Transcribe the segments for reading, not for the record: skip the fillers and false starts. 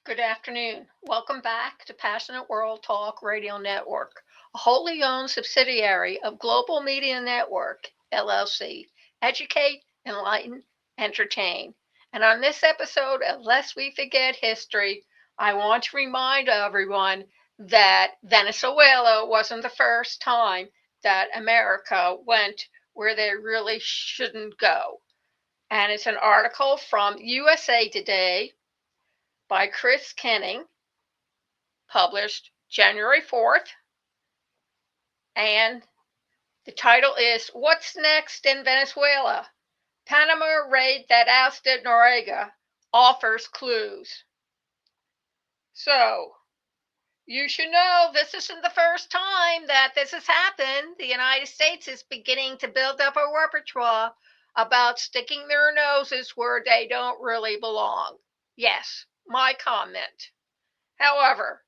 Good afternoon. Welcome back to Passionate World Talk Radio Network, a wholly owned subsidiary of Global Media Network, LLC. Educate, enlighten, entertain. And on this episode of Lest We Forget History, I want to remind everyone that Venezuela wasn't the first time that America went where they really shouldn't go. And it's an article from USA Today by Chris Kenning, published January 4th, and the title is What's Next in Venezuela? Panama Raid That Ousted Noriega Offers Clues. So, you should know this isn't the first time that this has happened. The United States is beginning to build up a repertoire about sticking their noses where they don't really belong. Yes, my comment. However,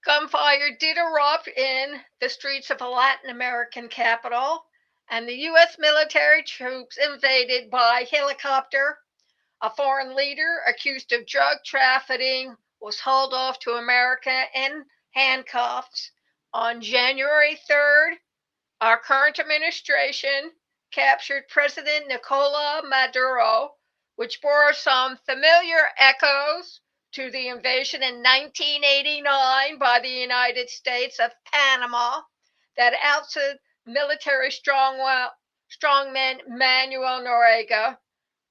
gunfire did erupt in the streets of a Latin American capital, and the U.S. military troops invaded by helicopter. A foreign leader accused of drug trafficking was hauled off to America in handcuffs. On January 3rd, our current administration captured President Nicolas Maduro, which bore some familiar echoes to the invasion in 1989 by the United States of Panama that ousted military strongman Manuel Noriega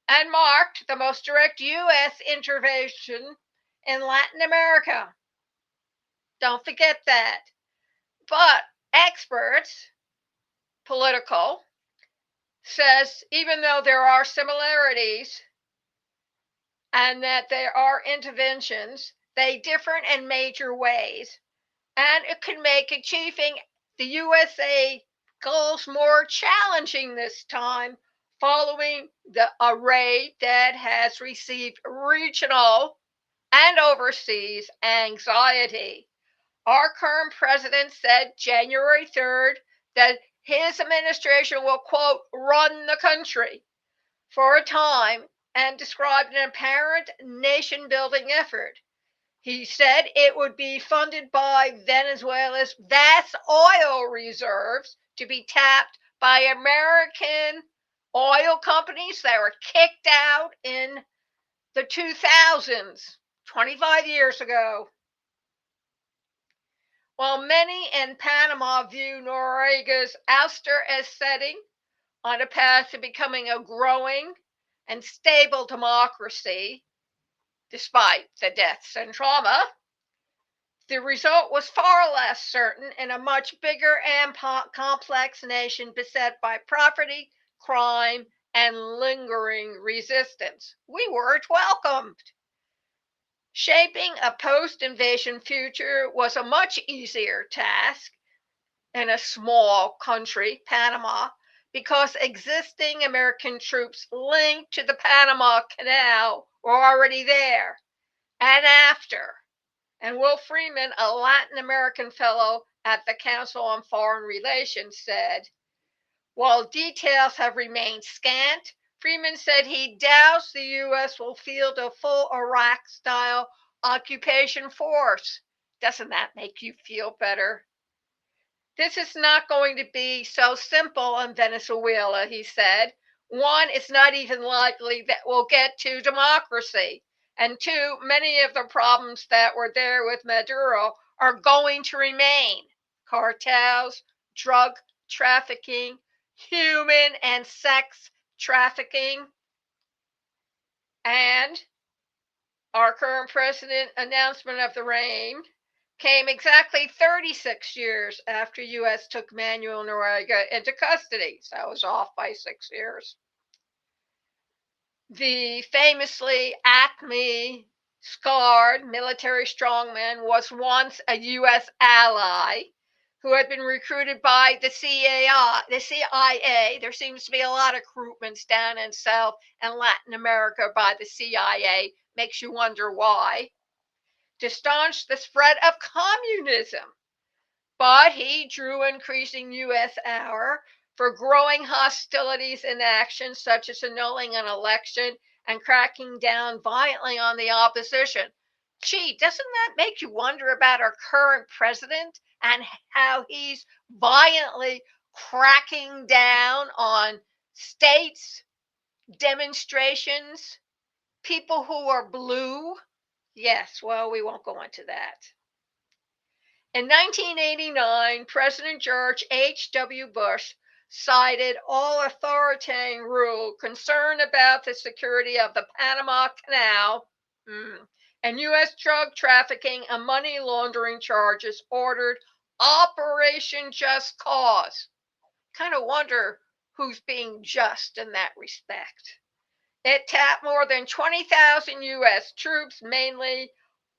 and marked the most direct U.S. intervention in Latin America. Don't forget that. But experts, political, says even though there are similarities and that there are interventions, they differ in major ways, and it can make achieving the USA goals more challenging this time following a raid that has received regional and overseas anxiety. Our current president said January 3rd that his administration will, quote, run the country for a time and described an apparent nation building effort. He said it would be funded by Venezuela's vast oil reserves to be tapped by American oil companies that were kicked out in the 2000s, 25 years ago. While many in Panama view Noriega's ouster as setting on a path to becoming a growing and stable democracy, despite the deaths and trauma, the result was far less certain in a much bigger and complex nation beset by poverty, crime, and lingering resistance. We weren't welcomed. Shaping a post invasion future was a much easier task in a small country, Panama, because existing American troops linked to the Panama Canal were already there and after. And Will Freeman, a Latin American fellow at the Council on Foreign Relations, said, while details have remained scant, Freeman said he doubts the U.S. will field a full Iraq style occupation force. Doesn't that make you feel better? This is not going to be so simple in Venezuela, he said. One, it's not even likely that we'll get to democracy. And two, many of the problems that were there with Maduro are going to remain: cartels, drug trafficking, human and sex trafficking. And our current president announcement of the raid came exactly 36 years after U.S. took Manuel Noriega into custody. So I was off by 6 years. The famously Acme scarred military strongman was once a U.S. ally who had been recruited by the CIA. There seems to be a lot of recruitments down in South and Latin America by the CIA. Makes you wonder why. To staunch the spread of communism. But he drew increasing U.S. ire for growing hostilities in action, such as annulling an election and cracking down violently on the opposition. Gee, doesn't that make you wonder about our current president and how he's violently cracking down on states, demonstrations, people who are blue? Yes, well, we won't go into that. In 1989, President George H.W. Bush cited all authoritarian rule, concern about the security of the Panama Canal, and U.S. drug trafficking and money laundering charges, ordered Operation Just Cause. Kind of wonder who's being just in that respect. It tapped more than 20,000 U.S. troops, mainly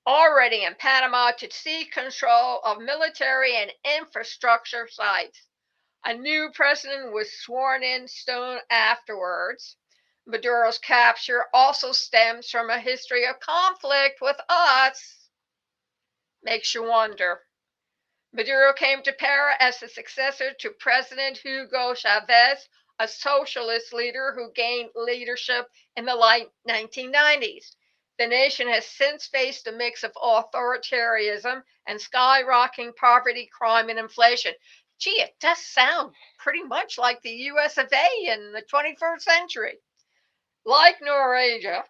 already in Panama, to seize control of military and infrastructure sites. A new president was sworn in soon afterwards. Maduro's capture also stems from a history of conflict with us. Makes you wonder. Maduro came to power as the successor to President Hugo Chavez, a socialist leader who gained leadership in the late 1990s. The nation has since faced a mix of authoritarianism and skyrocketing poverty, crime, and inflation. Gee, it does sound pretty much like the US of A in the 21st century. Like Noriega,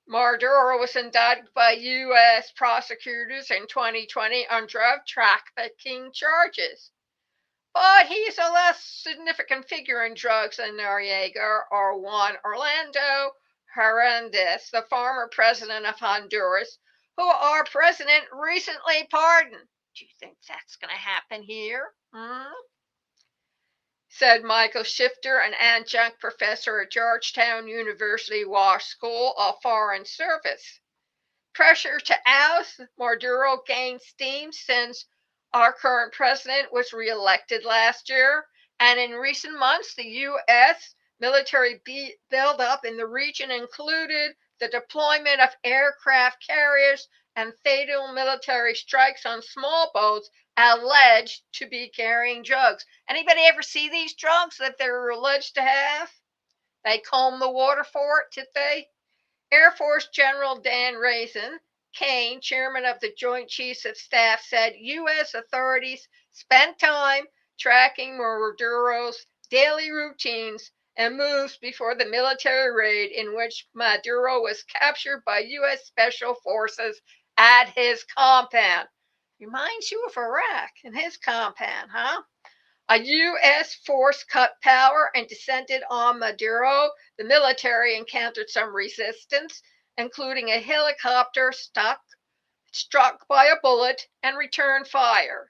Maduro was indicted by U.S. prosecutors in 2020 on drug trafficking charges. But he's a less significant figure in drugs than Noriega or Juan Orlando Hernandez, the former president of Honduras, who our president recently pardoned. Do you think that's going to happen here? Said Michael Shifter, an adjunct professor at Georgetown University Wash School of Foreign Service. Pressure to oust Maduro gained steam since our current president was reelected last year, and in recent months, the U.S. military buildup in the region included the deployment of aircraft carriers and fatal military strikes on small boats alleged to be carrying drugs. Anybody ever see these drugs that they're alleged to have? They comb the water for it, did they? Air Force General Dan Kane, chairman of the Joint Chiefs of Staff, said U.S. authorities spent time tracking Maduro's daily routines and moves before the military raid in which Maduro was captured by U.S. Special Forces at his compound. Reminds you of Iraq and his compound, huh? A U.S. force cut power and descended on Maduro. The military encountered some resistance, including a helicopter struck by a bullet and returned fire.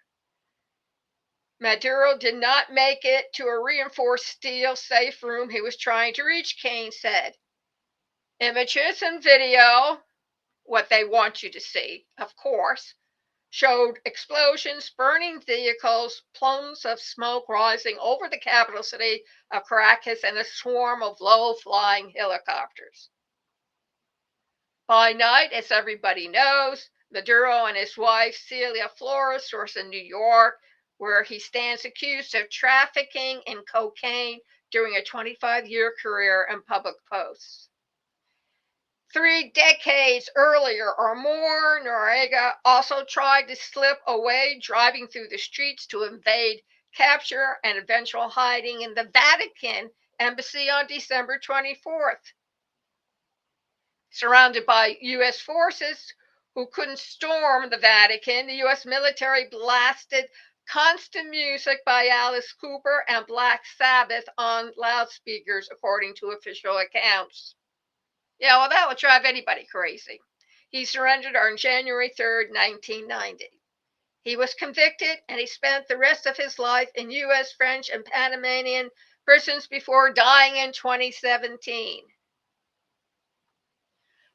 Maduro did not make it to a reinforced steel safe room he was trying to reach, Kane said. Images and video, what they want you to see, of course, showed explosions, burning vehicles, plumes of smoke rising over the capital city of Caracas, and a swarm of low-flying helicopters. By night, as everybody knows, Maduro and his wife, Celia Flores, were in New York, where he stands accused of trafficking in cocaine during a 25-year career in public posts. 3 decades earlier or more, Noriega also tried to slip away, driving through the streets to evade capture and eventual hiding in the Vatican embassy on December 24th. Surrounded by U.S. forces who couldn't storm the Vatican, the U.S. military blasted constant music by Alice Cooper and Black Sabbath on loudspeakers, according to official accounts. Yeah, well, that would drive anybody crazy. He surrendered on January 3rd, 1990. He was convicted, and he spent the rest of his life in U.S., French, and Panamanian prisons before dying in 2017.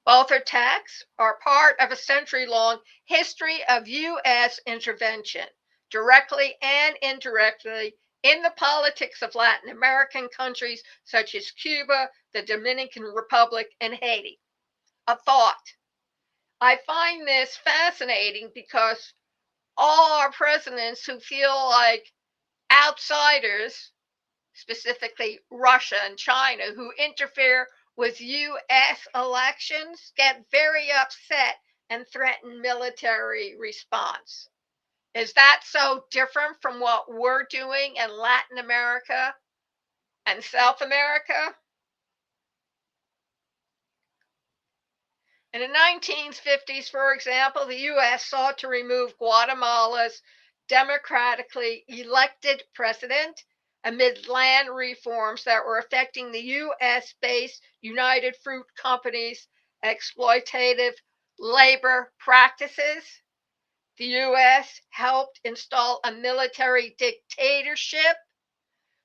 Both attacks are part of a century-long history of U.S. intervention, directly and indirectly, in the politics of Latin American countries such as Cuba, the Dominican Republic, and Haiti. A thought. I find this fascinating because all our presidents who feel like outsiders, specifically Russia and China, who interfere with U.S. elections get very upset and threaten military response. Is that so different from what we're doing in Latin America and South America? In the 1950s, for example, the U.S. sought to remove Guatemala's democratically elected president amid land reforms that were affecting the U.S. based United Fruit Company's exploitative labor practices. The U.S. helped install a military dictatorship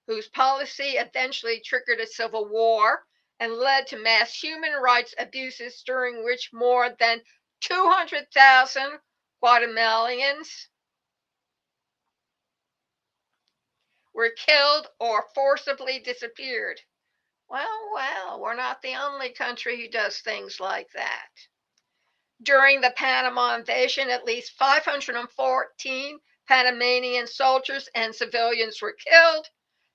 whose policy eventually triggered a civil war and led to mass human rights abuses during which more than 200,000 Guatemalans were killed or forcibly disappeared. Well, we're not the only country who does things like that. During the Panama invasion, at least 514 Panamanian soldiers and civilians were killed.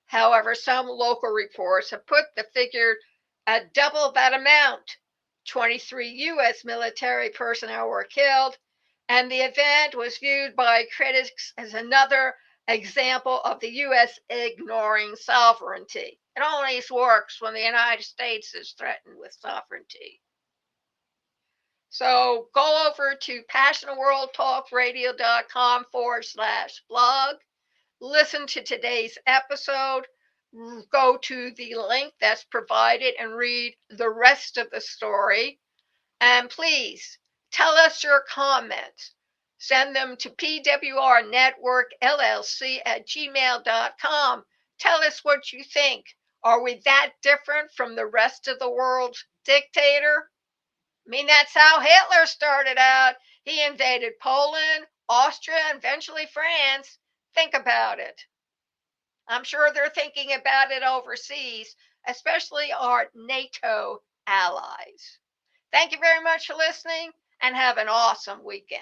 However, some local reports have put the figure at double that amount. 23 U.S. military personnel were killed, and the event was viewed by critics as another example of the U.S. ignoring sovereignty. It only works when the United States is threatened with sovereignty. So go over to passionworldtalkradio.com/blog. Listen to today's episode. Go to the link that's provided and read the rest of the story. And please tell us your comments. Send them to pwrnetworkllc@gmail.com. Tell us what you think. Are we that different from the rest of the world's dictator? I mean, that's how Hitler started out. He invaded Poland, Austria, and eventually France. Think about it. I'm sure they're thinking about it overseas, especially our NATO allies. Thank you very much for listening and have an awesome weekend.